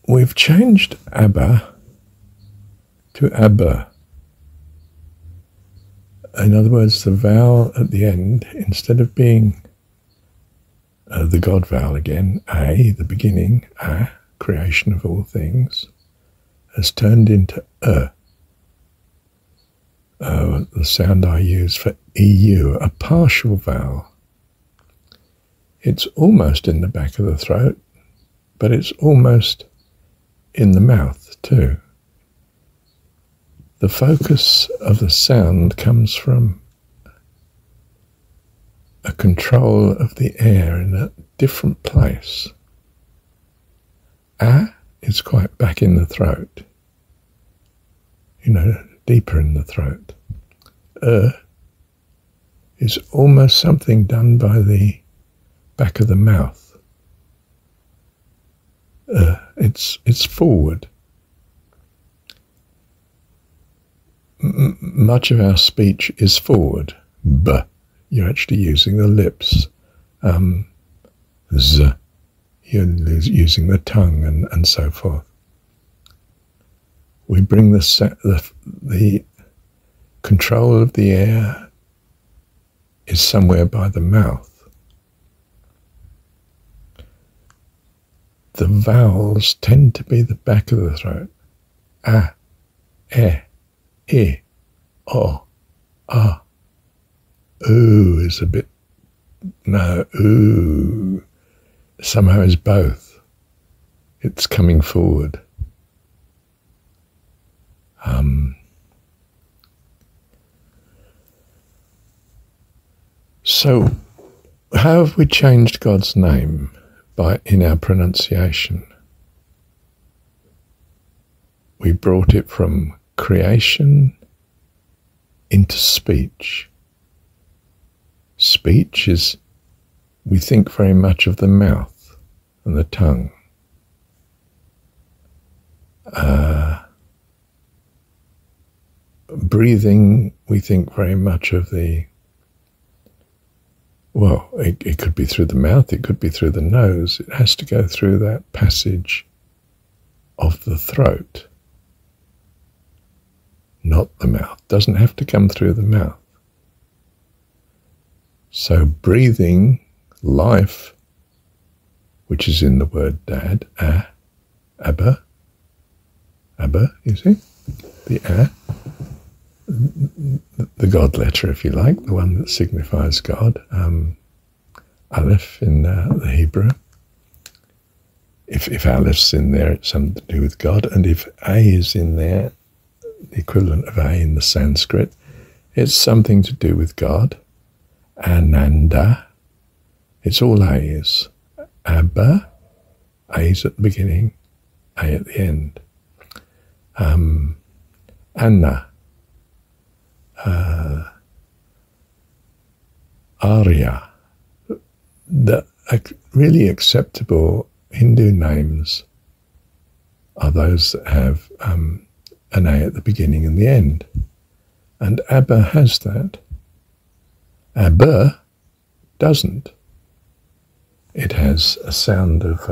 we've changed Abba to Abba. In other words, the vowel at the end, instead of being the God vowel again, A, the beginning, A, creation of all things, has turned into the sound I use for EU, a partial vowel. It's almost in the back of the throat, but it's almost in the mouth too. The focus of the sound comes from a control of the air in a different place. A is quite back in the throat, deeper in the throat. Is almost something done by the back of the mouth. It's forward. Much of our speech is forward. B. You're actually using the lips. Z. You're using the tongue and so forth. We bring the control of the air is somewhere by the mouth. The vowels tend to be the back of the throat. A, E, O, A. Ooh is a bit, no, ooh somehow is both. It's coming forward. So how have we changed God's name in our pronunciation? We brought it from creation into speech. Speech is, we think very much of the mouth and the tongue. Breathing, we think very much of the, well, it could be through the mouth, it could be through the nose. It has to go through that passage of the throat, not the mouth. Doesn't have to come through the mouth. So breathing, life, which is in the word dad, Abba, you see? The the God letter, if you like, the one that signifies God, Aleph in the Hebrew. If Aleph's in there, it's something to do with God, and if A is in there, the equivalent of A in the Sanskrit, it's something to do with God. Ananda, it's all A's. Abba, A's at the beginning, A at the end. Anna, Arya. The really acceptable Hindu names are those that have an A at the beginning and the end. And Abba has that. Abba doesn't. It has a sound of,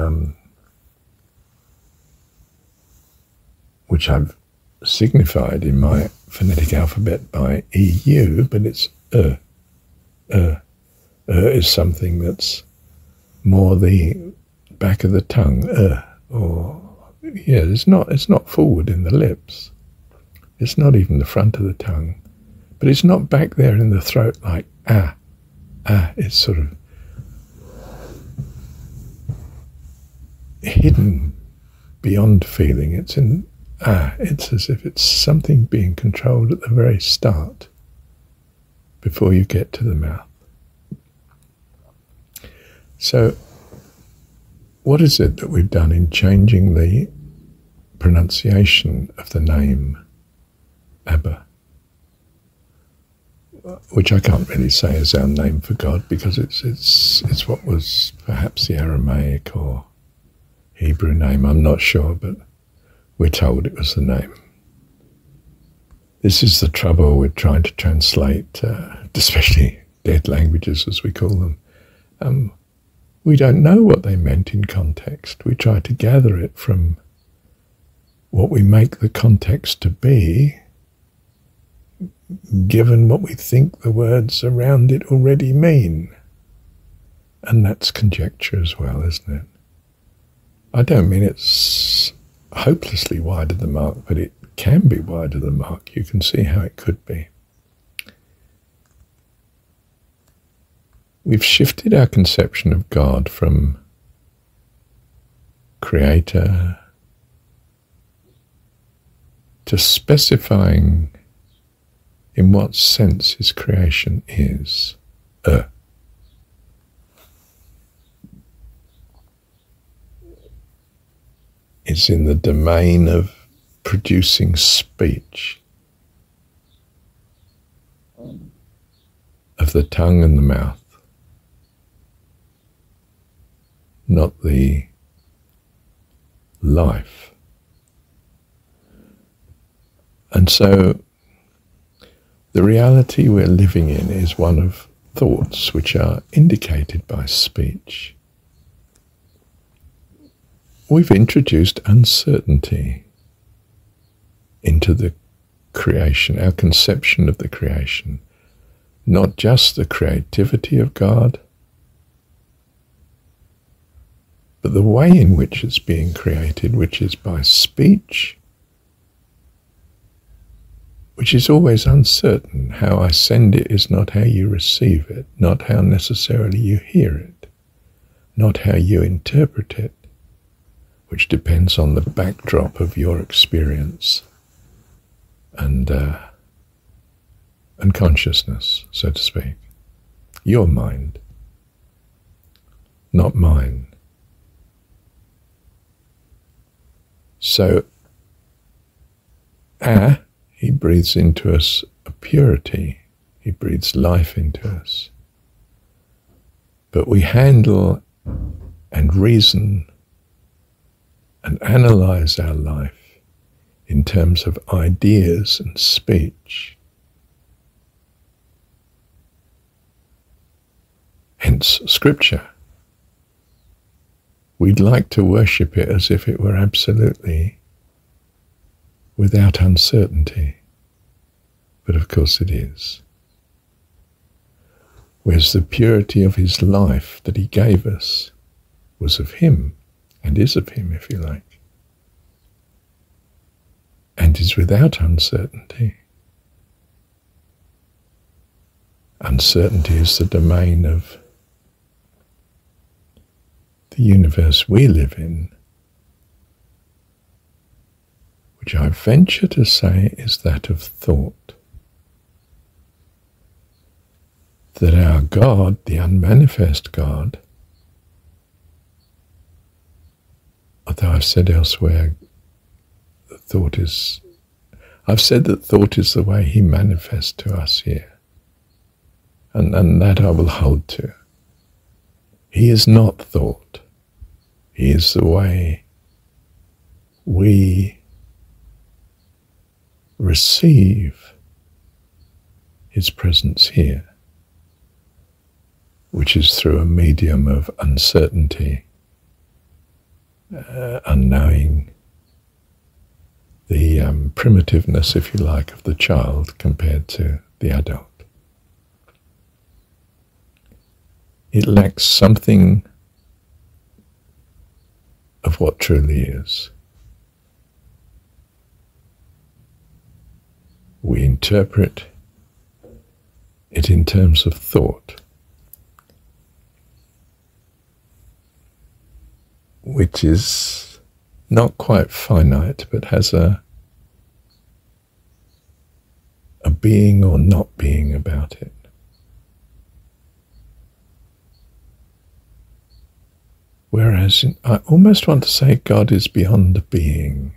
which I've signified in my phonetic alphabet by EU, but it's is something that's more the back of the tongue, or yeah, it's not forward in the lips. It's not even the front of the tongue, but it's not back there in the throat like it's sort of hidden beyond feeling. It's in it's as if it's something being controlled at the very start before you get to the mouth. So what is it that we've done in changing the pronunciation of the name Abba, which I can't really say is our name for God, because it's what was perhaps the Aramaic or Hebrew name, I'm not sure, but we're told it was the name. This is the trouble with trying to translate, especially dead languages as we call them. We don't know what they meant in context. We try to gather it from what we make the context to be, given what we think the words around it already mean. And that's conjecture as well, isn't it? I don't mean it's hopelessly wide of the mark, but it can be wide of the mark. You can see how it could be. We've shifted our conception of God from creator to specifying in what sense his creation is. It's in the domain of producing speech, of the tongue and the mouth, not the life. And so the reality we're living in is one of thoughts which are indicated by speech. We've introduced uncertainty into the creation, our conception of the creation, not just the creativity of God, but the way in which it's being created, which is by speech, which is always uncertain. How I send it is not how you receive it, not how necessarily you hear it, not how you interpret it, which depends on the backdrop of your experience and consciousness, so to speak. Your mind, not mine. So, he breathes into us a purity. He breathes life into us. But we handle and reason and analyze our life in terms of ideas and speech. Hence, Scripture. We'd like to worship it as if it were absolutely without uncertainty. But of course it is. Whereas the purity of his life that he gave us was of him, and is of him, if you like, and is without uncertainty. Uncertainty is the domain of the universe we live in, which I venture to say is that of thought. That our God, the unmanifest God, although I've said elsewhere that I've said that thought is the way he manifests to us here. And that I will hold to. He is not thought. He is the way we receive his presence here, which is through a medium of uncertainty, unknowing, the primitiveness, if you like, of the child compared to the adult. It lacks something of what truly is. We interpret it in terms of thought, which is not quite finite, but has a being or not being about it. Whereas I almost want to say God is beyond being,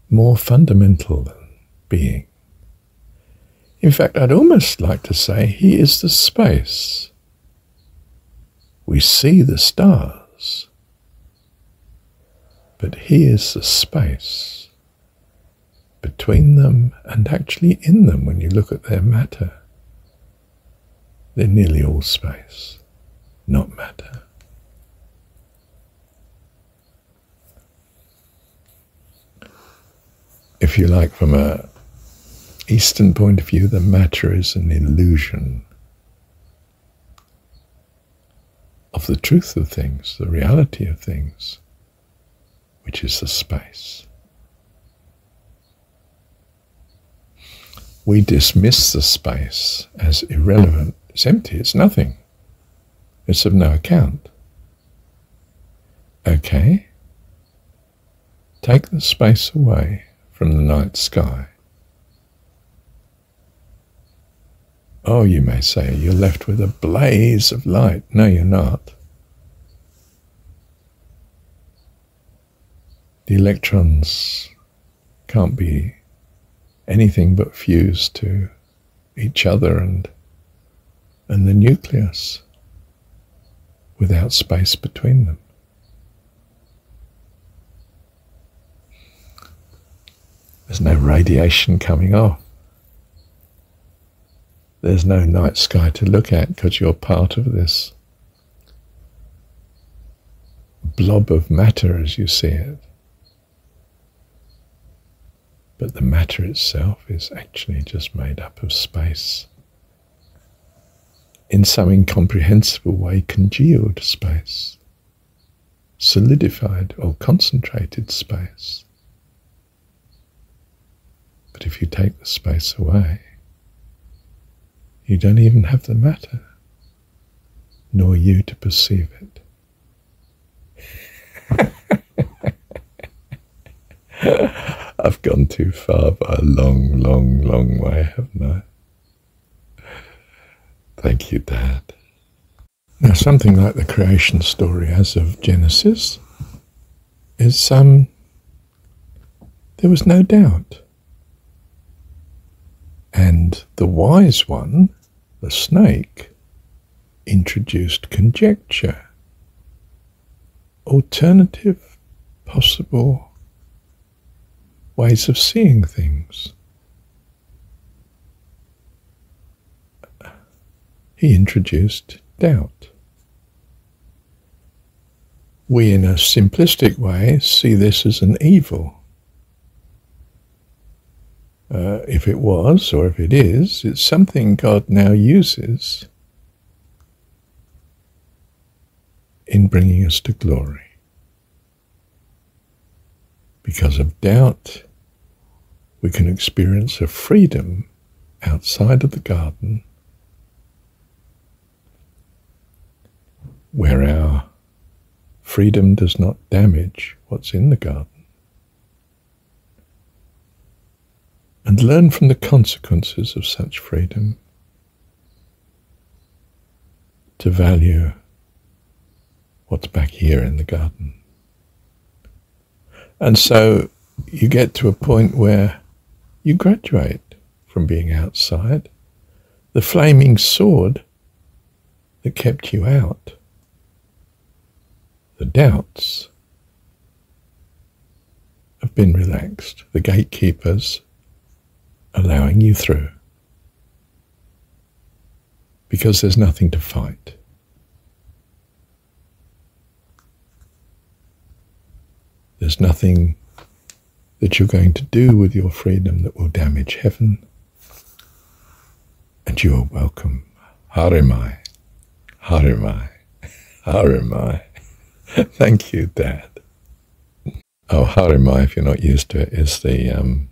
more fundamental than being. In fact, I'd almost like to say he is the space. We see the stars, but he is the space between them and actually in them. When you look at their matter, they're nearly all space, not matter. if you like, from a Eastern point of view, the matter is an illusion of the truth of things, the reality of things, which is the space. We dismiss the space as irrelevant. It's empty, it's nothing. It's of no account. Okay, take the space away from the night sky. Oh, you may say, you're left with a blaze of light. No, you're not. The electrons can't be anything but fused to each other and the nucleus without space between them. There's no radiation coming off. There's no night sky to look at because you're part of this blob of matter as you see it. But the matter itself is actually just made up of space. In some incomprehensible way, congealed space, solidified or concentrated space. But if you take the space away, you don't even have the matter, nor you to perceive it. I've gone too far by a long, long, long way, haven't I? Thank you, Dad. Now, something like the creation story as of Genesis is there was no doubt. And the wise one, the snake, introduced conjecture, alternative, possible ways of seeing things. He introduced doubt. We, in a simplistic way, see this as an evil. If it was, or if it is, it's something God now uses in bringing us to glory. Because of doubt, we can experience a freedom outside of the garden where our freedom does not damage what's in the garden. And learn from the consequences of such freedom to value what's back here in the garden. And so you get to a point where you graduate from being outside. The flaming sword that kept you out, the doubts, have been relaxed. The gatekeepers allowing you through, because there's nothing to fight. There's nothing that you're going to do with your freedom that will damage heaven, and you are welcome. Harimai, Harimai, Harimai. Thank you, Dad. Oh, Harimai, if you're not used to it, is the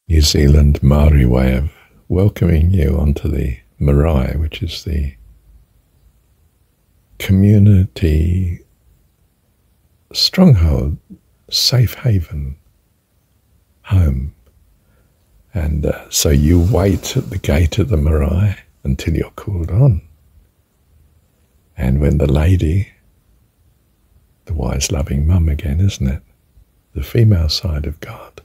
New Zealand Maori way of welcoming you onto the marae, which is the community stronghold, safe haven, home. And so you wait at the gate of the marae until you're called on. And when the lady, the wise loving mum again, isn't it? The female side of God,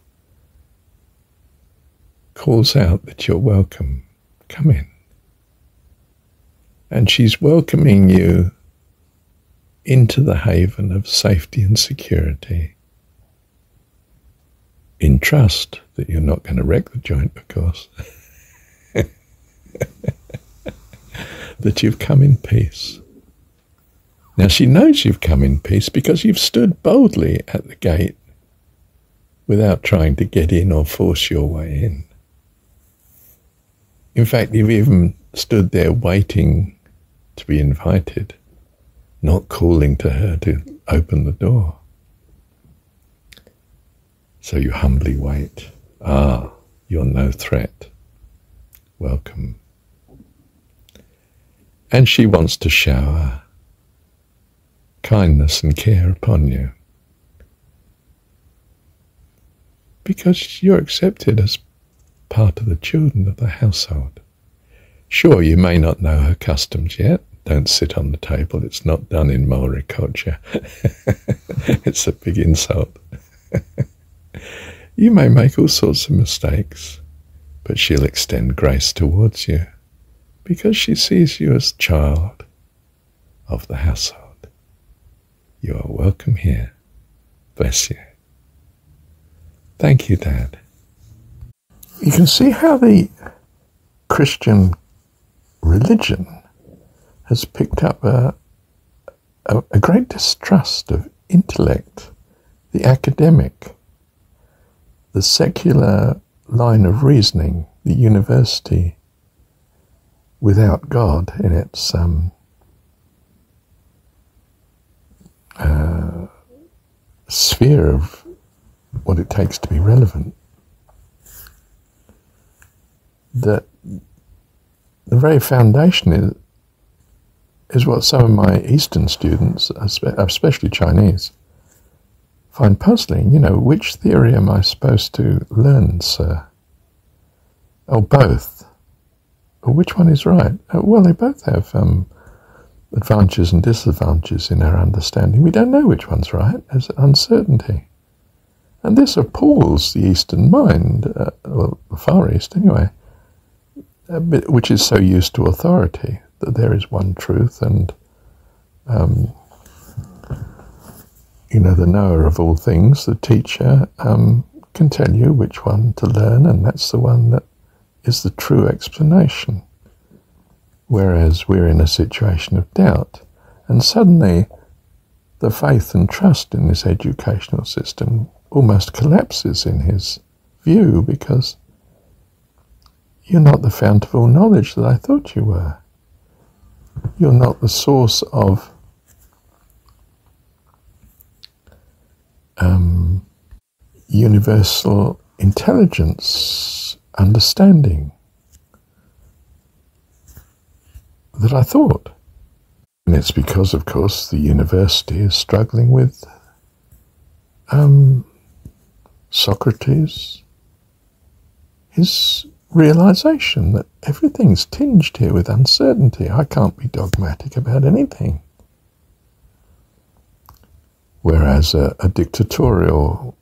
calls out that you're welcome, come in. And she's welcoming you into the haven of safety and security, in trust that you're not going to wreck the joint, of course, that you've come in peace. Now she knows you've come in peace because you've stood boldly at the gate without trying to get in or force your way in. In fact, you've even stood there waiting to be invited, not calling to her to open the door. So you humbly wait. Ah, you're no threat. Welcome. And she wants to shower kindness and care upon you, because you're accepted as part of the children of the household. Sure, you may not know her customs yet. Don't sit on the table. It's not done in Maori culture. It's a big insult. You may make all sorts of mistakes, but she'll extend grace towards you because she sees you as child of the household. You are welcome here. Bless you. Thank you, Dad. You can see how the Christian religion has picked up a great distrust of intellect, the academic, the secular line of reasoning, the university without God in its sphere of what it takes to be relevant. That the very foundation is what some of my Eastern students, especially Chinese, find puzzling. You know, which theory am I supposed to learn, sir? Or both? Or which one is right? Well, they both have advantages and disadvantages in our understanding. We don't know which one's right. There's uncertainty. And this appalls the Eastern mind, or the Far East anyway, which is so used to authority, that there is one truth, and you know, the knower of all things, the teacher, can tell you which one to learn, and that's the one that is the true explanation. Whereas we're in a situation of doubt, and suddenly the faith and trust in this educational system almost collapses in his view, because you're not the fount of all knowledge that I thought you were. You're not the source of universal intelligence, understanding that I thought. And it's because, of course, the university is struggling with Socrates, his realization that everything's tinged here with uncertainty. I can't be dogmatic about anything. Whereas a dictatorial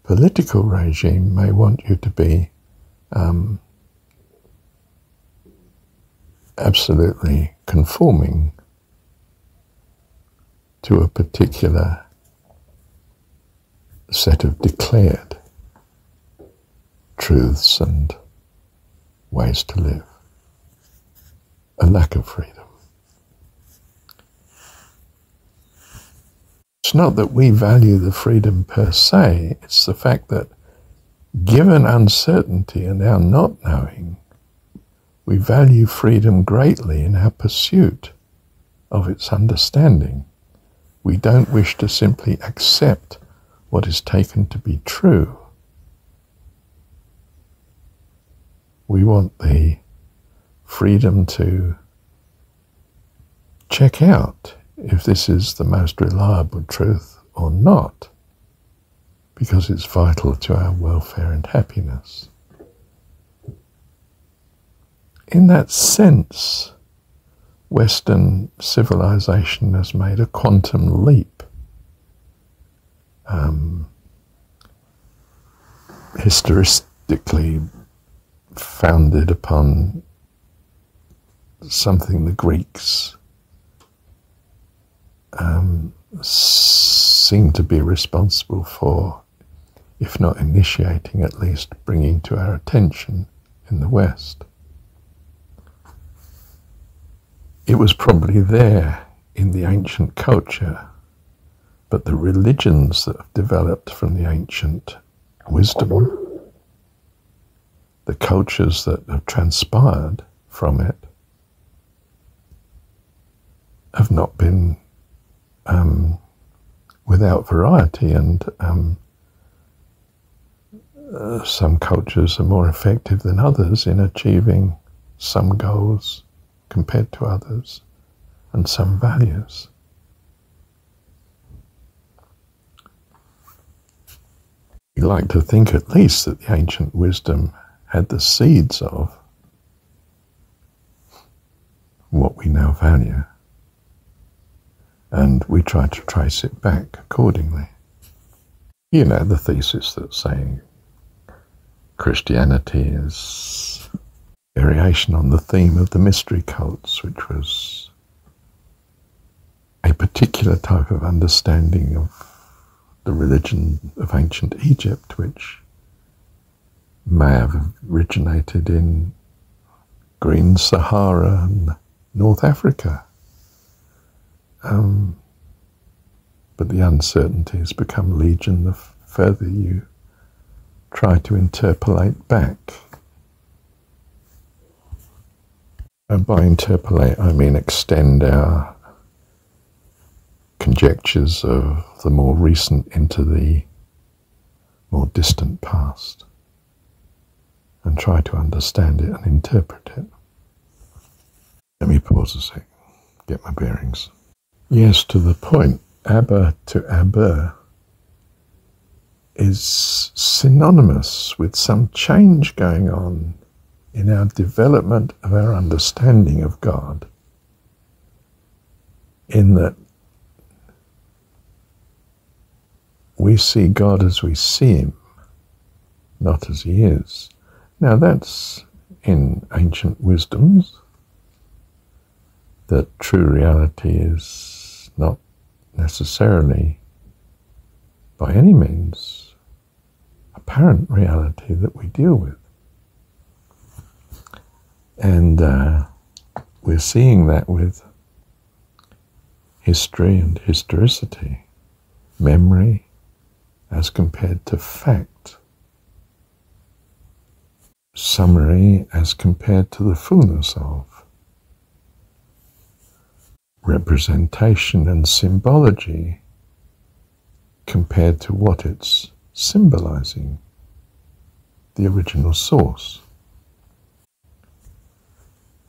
political regime may want you to be absolutely conforming to a particular set of declared truths and ways to live. A lack of freedom. It's not that we value the freedom per se, it's the fact that given uncertainty and our not knowing, we value freedom greatly in our pursuit of its understanding. We don't wish to simply accept what is taken to be true. We want the freedom to check out if this is the most reliable truth or not, because it's vital to our welfare and happiness. In that sense, Western civilization has made a quantum leap. Historically founded upon something the Greeks seem to be responsible for, if not initiating, at least bringing to our attention in the West. It was probably there in the ancient culture But the religions that have developed from the ancient wisdom, the cultures that have transpired from it, have not been without variety, and some cultures are more effective than others in achieving some goals compared to others, and some values. We like to think at least that the ancient wisdom had the seeds of what we now value, and we try to trace it back accordingly. You know, the thesis that's saying Christianity is variation on the theme of the mystery cults, which was a particular type of understanding of the religion of ancient Egypt, which may have originated in Green Sahara and North Africa. But the uncertainty has become legion the further you try to interpolate back. And by interpolate, I mean extend our conjectures of the more recent into the more distant past, and try to understand it and interpret it. Let me pause a sec, get my bearings. Yes, to the point, Abba to Abba is synonymous with some change going on in our development of our understanding of God, in that we see God as we see him, not as he is. Now that's in ancient wisdoms, that true reality is not necessarily by any means apparent reality that we deal with. And we're seeing that with history and historicity, memory as compared to fact, summary as compared to the fullness of, representation and symbology compared to what it's symbolizing, the original source.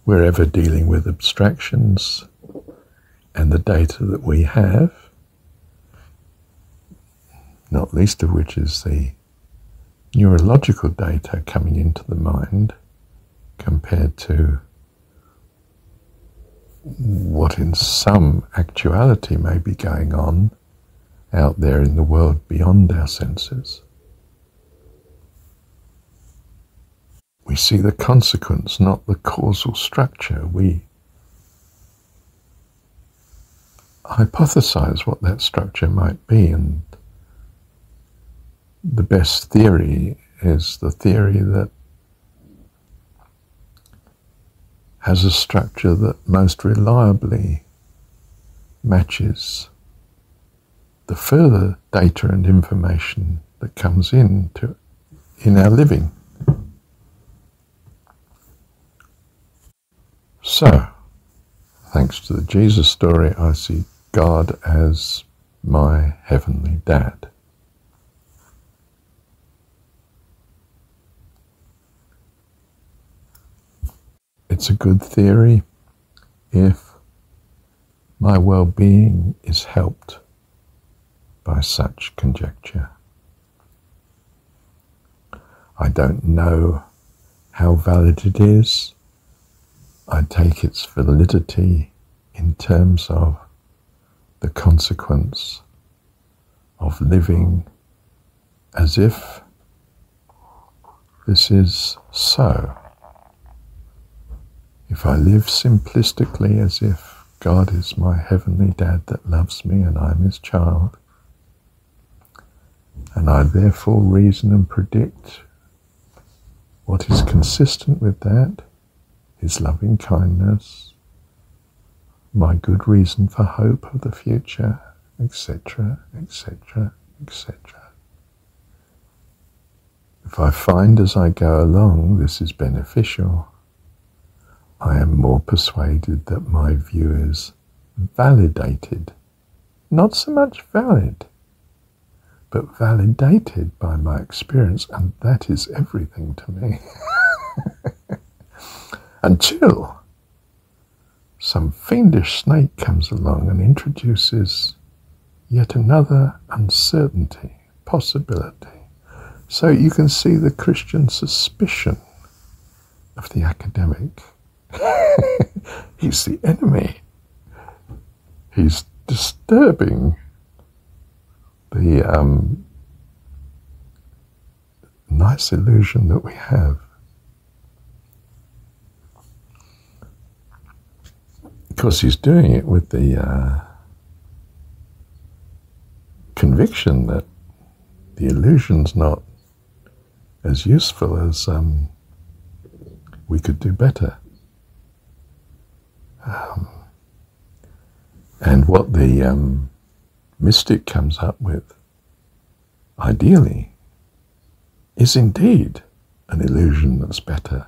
We're ever dealing with abstractions, and the data that we have, not least of which is the neurological data coming into the mind, compared to what in some actuality may be going on out there in the world beyond our senses. We see the consequence, not the causal structure. We hypothesize what that structure might be, and the best theory is the theory that has a structure that most reliably matches the further data and information that comes in our living. So, thanks to the Jesus story, I see God as my heavenly dad. It's a good theory if my well-being is helped by such conjecture. I don't know how valid it is. I take its validity in terms of the consequence of living as if this is so. If I live simplistically as if God is my heavenly dad that loves me and I'm his child, and I therefore reason and predict what is consistent with that, his loving kindness, my good reason for hope of the future, etc., etc., etc. If I find as I go along this is beneficial, I am more persuaded that my view is validated, not so much valid, but validated by my experience, and that is everything to me. Until some fiendish snake comes along and introduces yet another uncertainty, possibility. So you can see the Christian suspicion of the academic. He's the enemy. He's disturbing the nice illusion that we have. Because he's doing it with the conviction that the illusion's not as useful as we could do better. And what the mystic comes up with, ideally, is indeed an illusion that's better.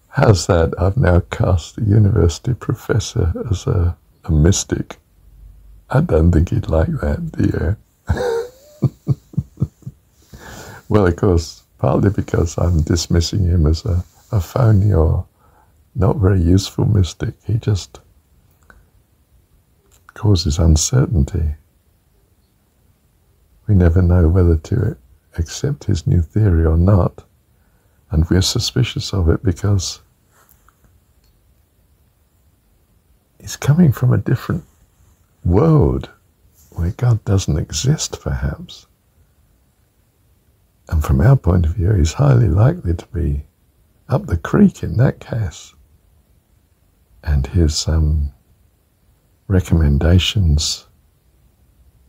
How's that? I've now cast the university professor as a mystic. I don't think he'd like that, do you? Well, of course, partly because I'm dismissing him as a phony or not very useful mystic. He just causes uncertainty. We never know whether to accept his new theory or not, and we're suspicious of it because he's coming from a different world where God doesn't exist, perhaps. And from our point of view, he's highly likely to be up the creek in that case. And his recommendations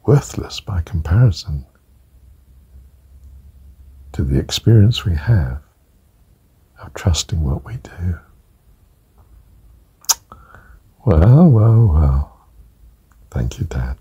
worthless by comparison to the experience we have of trusting what we do. Well, well, well. Thank you, Dad.